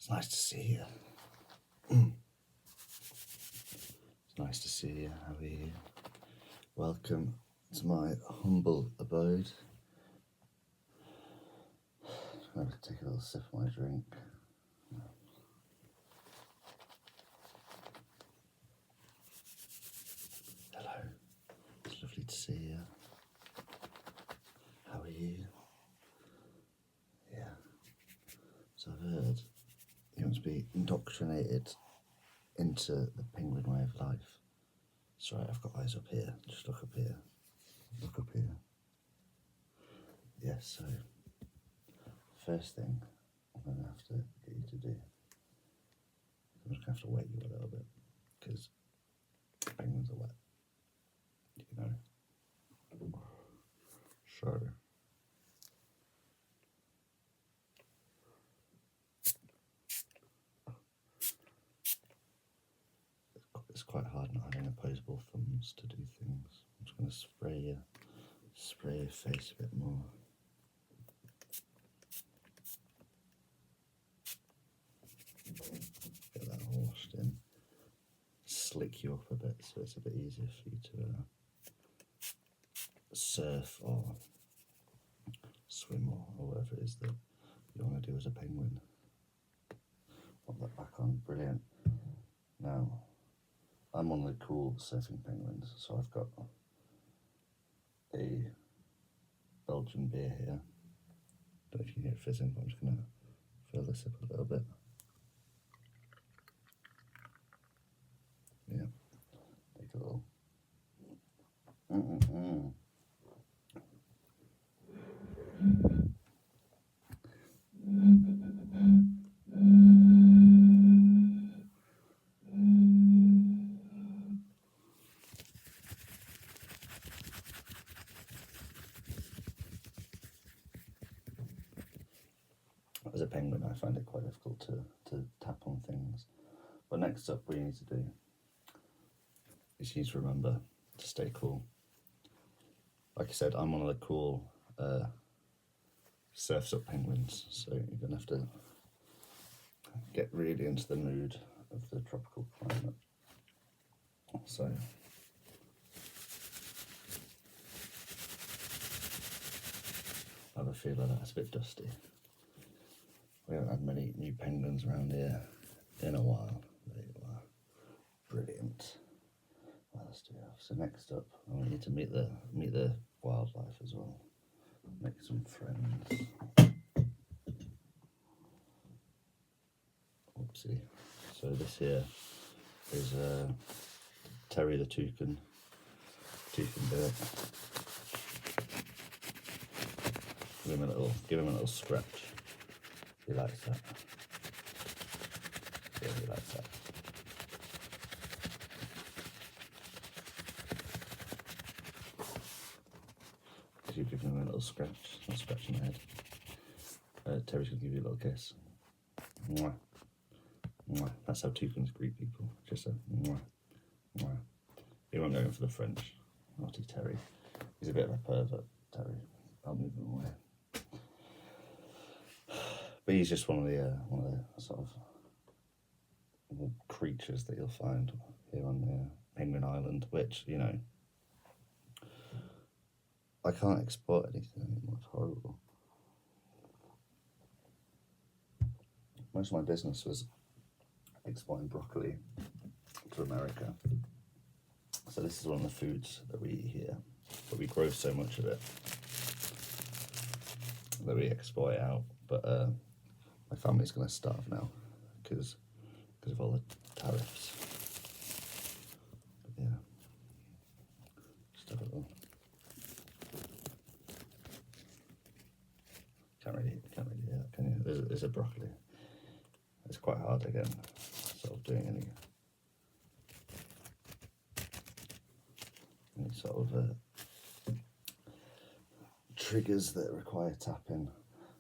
It's nice to see you. It's nice to see you. How are you? Welcome to my humble abode. I'm going to take a little sip of my drink. Hello. It's lovely to see you. How are you? Yeah. So I've heard you want to be indoctrinated into the penguin way of life. That's right, I've got eyes up here. Just look up here. Look up here. Yes, so first thing I'm going to have to get you to do, I'm just going to have to wet you a little bit, because penguins are wet, you know. So it's quite hard not having opposable thumbs to do things. I'm just going to spray your face a bit more. Get that all washed in. Slick you up a bit so it's a bit easier for you to surf or swim or whatever it is that you want to do as a penguin. Put that back on, brilliant. Now, I'm one of the cool surfing penguins, so I've got a Belgian beer here. Don't know if you can hear it fizzing, but I'm just going to fill this up a little bit. Yeah, take a little. As a penguin, I find it quite difficult to tap on things. But next up, what you need to do is you need to remember to stay cool. Like I said, I'm one of the cool surfs up penguins, so you're going to have to get really into the mood of the tropical climate. So I have a feeling that's a bit dusty. We haven't had many new penguins around here in a while. There you are. Brilliant. Well, let's do that. So next up, I want you to meet the wildlife as well. Make some friends. Oopsie. So this here is Terry the toucan bird. Give him a little scratch. He likes that. Yeah, he likes that. You give him a little scratch, not scratching the head. Terry's gonna give you a little kiss. Mwah. Mwah. That's how toucans greet people. Just a mwah. Mwah. He won't go in for the French. Naughty Terry. He's a bit of a pervert, Terry. I'll move him away. But he's just one of the sort of creatures that you'll find here on the Penguin Island, which, you know, I can't export anything anymore. It's horrible. Most of my business was exporting broccoli to America. So this is one of the foods that we eat here, but we grow so much of it that we export it out. But my family's going to starve now because of all the tariffs. But yeah, just have a little. Can't really do that, can you? There's a broccoli. It's quite hard again, sort of doing any sort of triggers that require tapping.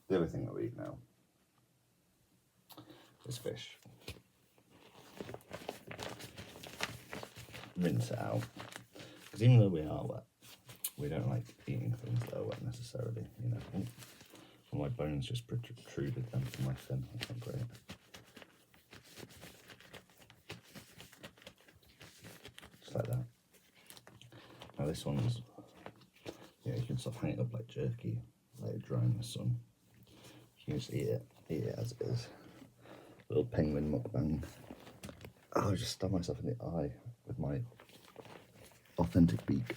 The other thing that we eat now is fish. Rinse it out, because even though we are wet, we don't like eating things that are wet necessarily, you know. Well, my bones just protruded then from my fin. That's not great. this one's, yeah, you can sort of hang it up like jerky, let it dry in the sun. You can just eat it as it is. Little penguin mukbang. Oh, I just stabbed myself in the eye with my authentic beak.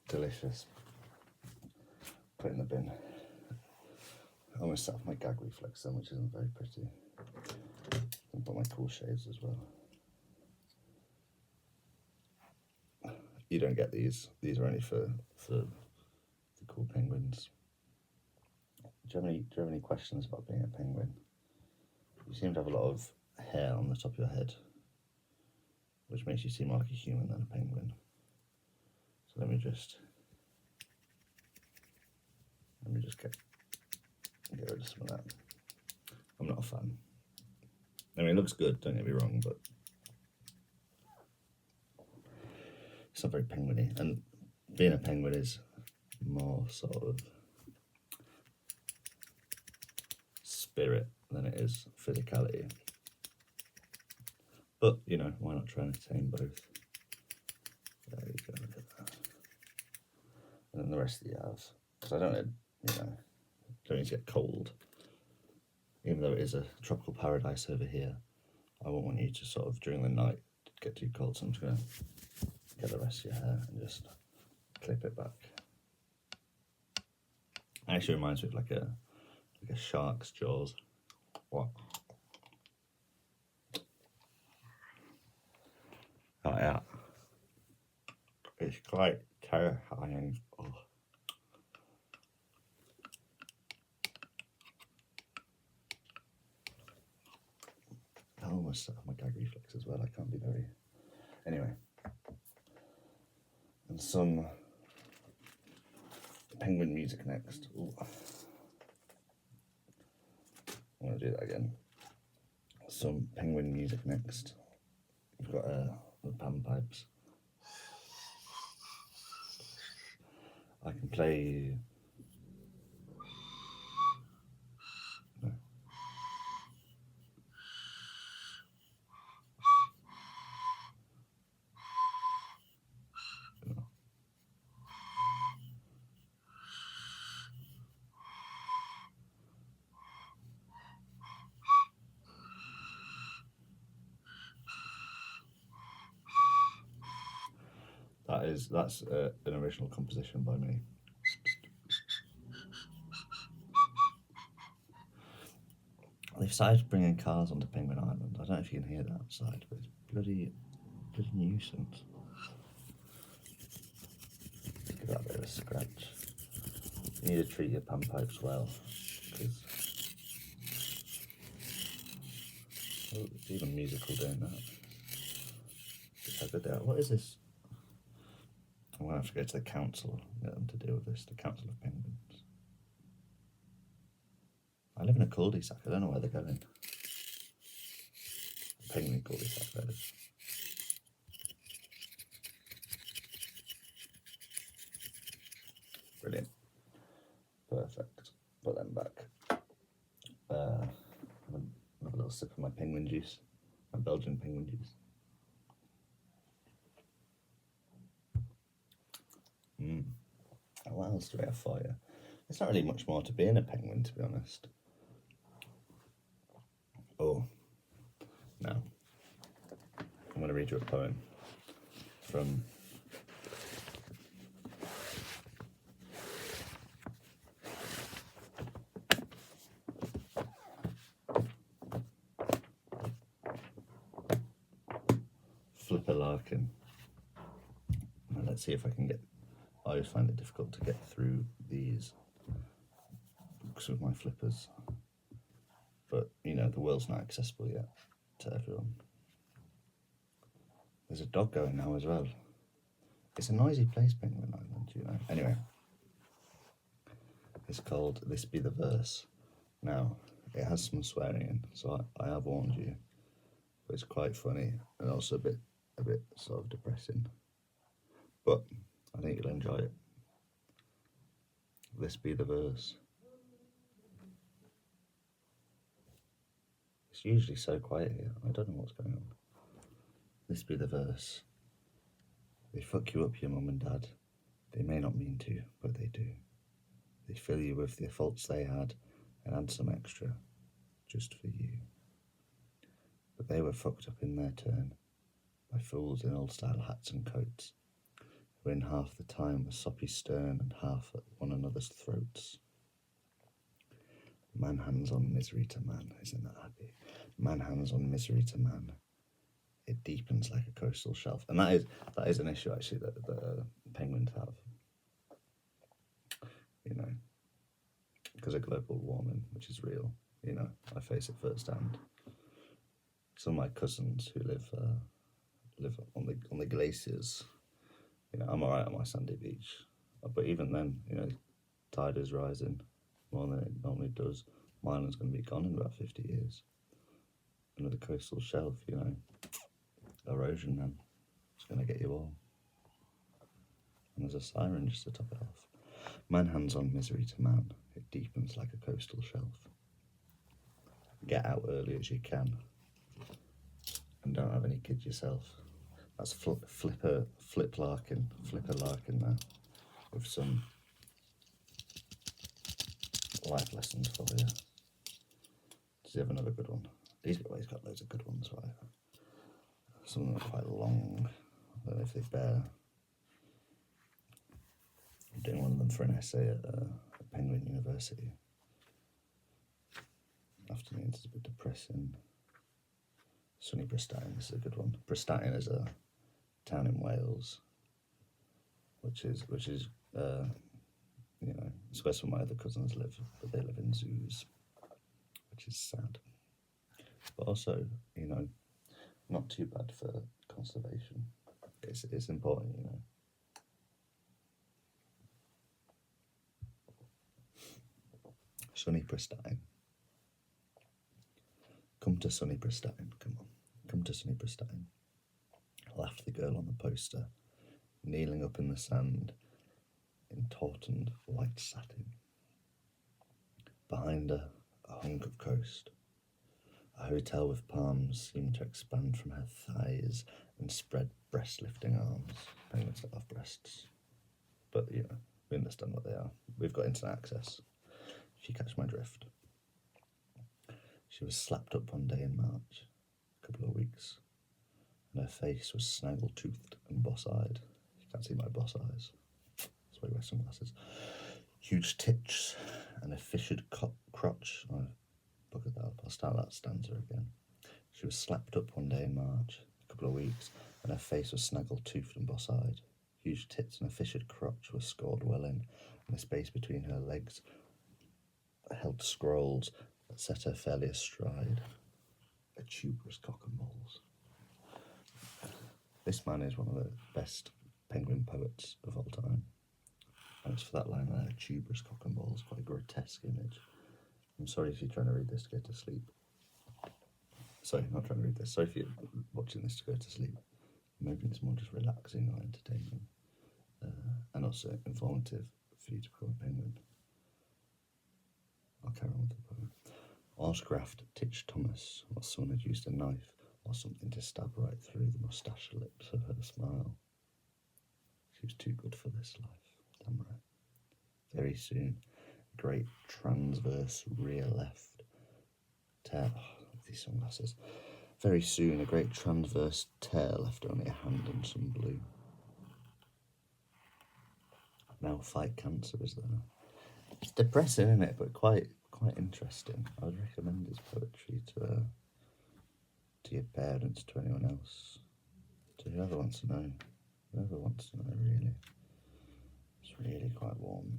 Delicious. Put it in the bin. I almost set off my gag reflex then, which isn't very pretty. And put my cool shades as well. You don't get these. These are only for the cool penguins. Do you have any questions about being a penguin? You seem to have a lot of hair on the top of your head, which makes you seem more like a human than a penguin. So let me just get rid of some of that. I'm not a fan. I mean, it looks good, don't get me wrong, but it's not very penguin-y. And being a penguin is more sort of spirit than it is physicality. But, you know, why not try and attain both? There you go, look at that. And then the rest of the halves. Because I don't, you know, don't need to get cold. Even though it is a tropical paradise over here, I won't want you to sort of, during the night, get too cold. So I'm just going to get the rest of your hair and just clip it back. Actually reminds me of like a shark's jaws. What? Oh yeah. It's quite terrifying. Oh. I almost set off my gag reflex as well. I can't be very. Anyway. And some penguin music next. Ooh. I'm going to do that again. Some penguin music next. We've got the panpipes. I can play. No. No. That's an original composition by me. They've started bringing cars onto Penguin Island. I don't know if you can hear that outside, but it's bloody nuisance. Give that a bit of a scratch. You need to treat your panpipes well, because it's even musical doing that. How good they are. What is this? I'm going to have to go to the council and get them to deal with this, the Council of Penguins. I live in a cul-de-sac, I don't know where they're going. A penguin cul-de-sac, that is. Brilliant. Perfect. Put them back. Have a little sip of my penguin juice, my Belgian penguin juice. What else do we have for you? There's not really much more to being a penguin, to be honest. Oh, now I'm going to read you a poem from Flipper Larkin. And let's see if I can get. I always find it difficult to get through these books with my flippers. But, you know, the world's not accessible yet to everyone. There's a dog going now as well. It's a noisy place, Penguin Island, you know. Anyway, it's called This Be the Verse. Now, it has some swearing in, so I have warned you. But it's quite funny and also a bit sort of depressing. But I think you'll enjoy it. This be the verse. It's usually so quiet here. I don't know what's going on. This be the verse. They fuck you up, your mum and dad. They may not mean to, but they do. They fill you with the faults they had and add some extra, just for you. But they were fucked up in their turn by fools in old-style hats and coats, who in half the time were soppy stern and half at one another's throats. Man hands on misery to man, isn't that happy? Man hands on misery to man. It deepens like a coastal shelf. And that is an issue, actually, that the penguins have. You know, because of global warming, which is real. You know, I face it firsthand. Some of my cousins who live on the glaciers, you know, I'm alright on my sandy beach, but even then, you know, tide is rising more than it normally does. My island's going to be gone in about 50 years. Another coastal shelf, you know, erosion, man, it's going to get you all. And there's a siren just to top it off. Man hands on misery to man, it deepens like a coastal shelf. Get out early as you can, and don't have any kids yourself. That's Flipper Larkin there, with some life lessons for you. Does he have another good one? He's got loads of good ones, right? Some of them are quite long. I don't know if they bear. I'm doing one of them for an essay at Penguin University. Afternoons is a bit depressing. Sunny Prestatyn, this is a good one. Prestatyn is a town in Wales, which is you know, it's where some of my other cousins live, but they live in zoos, which is sad. But also, you know, not too bad for conservation. It's important, you know. Sunny Prestatyn. Come to Sunny Prestatyn, come on. Come to Sunny Prestatyn. Laughed the girl on the poster, kneeling up in the sand in tautened white satin. Behind her, a hunk of coast. A hotel with palms seemed to expand from her thighs and spread breast-lifting arms. Penguins don't have breasts, but, you know, we understand what they are. We've got internet access, if you catch my drift. She was slapped up one day in March, a couple of weeks, and her face was snaggle-toothed and boss-eyed. You can't see my boss eyes. That's why you wear sunglasses. Huge tits and a fissured crotch. Oh, look at that. I'll start that stanza again. She was slapped up one day in March, a couple of weeks, and her face was snaggle-toothed and boss-eyed. Huge tits and a fissured crotch were scored well in, and the space between her legs held scrolls that set her fairly astride. A tuberous cock and balls. This man is one of the best penguin poets of all time. And it's for that line there, tuberous cock and balls, quite a grotesque image. I'm sorry if you're trying to read this to go to sleep. Sorry, not trying to read this. Sorry if you're watching this to go to sleep. Maybe it's more just relaxing or entertaining. And also informative for you to become a penguin. I'll carry on with the poem. Orsgraft Titch Thomas, or someone had used a knife or something to stab right through the moustache lips of her smile. She was too good for this life, damn right. Very soon, a great transverse rear left tear. Oh, these sunglasses. Very soon, a great transverse tear left only a hand and some blue. Now fight cancer is there. It's depressing, isn't it? But quite interesting. I would recommend his poetry to your parents, to anyone else, to whoever wants to know. Whoever wants to know, really. It's really quite warm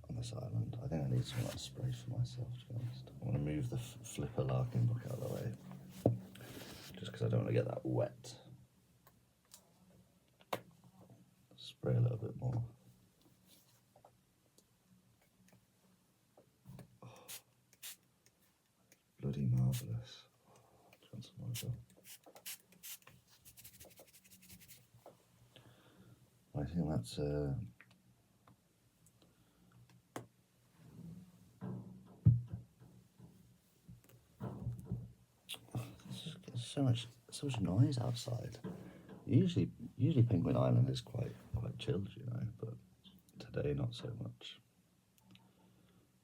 on this island. I think I need some like spray for myself, to be honest. I want to move the Flipper Larkin book out of the way, just because I don't want to get that wet. Spray a little bit more. Bloody marvellous. I think that's so much noise outside. Usually Penguin Island is quite chilled, you know, but today not so much.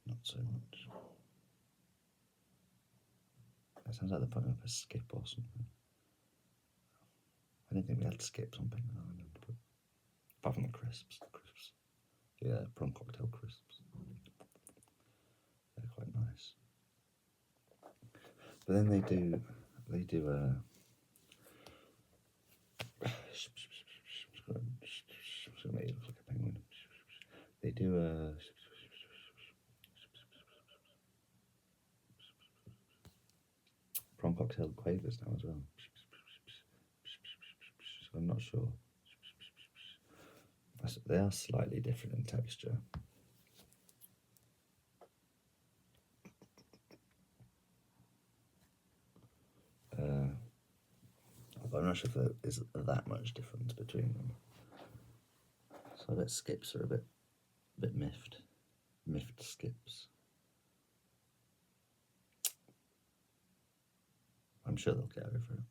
Not so much. It sounds like they're putting up a skip or something. I didn't think we had skips on Penguin Island, but apart from the crisps. Yeah, prawn cocktail crisps. They're quite nice. But then they do so make it look like a penguin. They do prawn cocktail quavers now as well. So I'm not sure. They are slightly different in texture. But I'm not sure if there is that much difference between them. So I bet skips are a bit miffed. Miffed skips. I'm sure they'll get over it.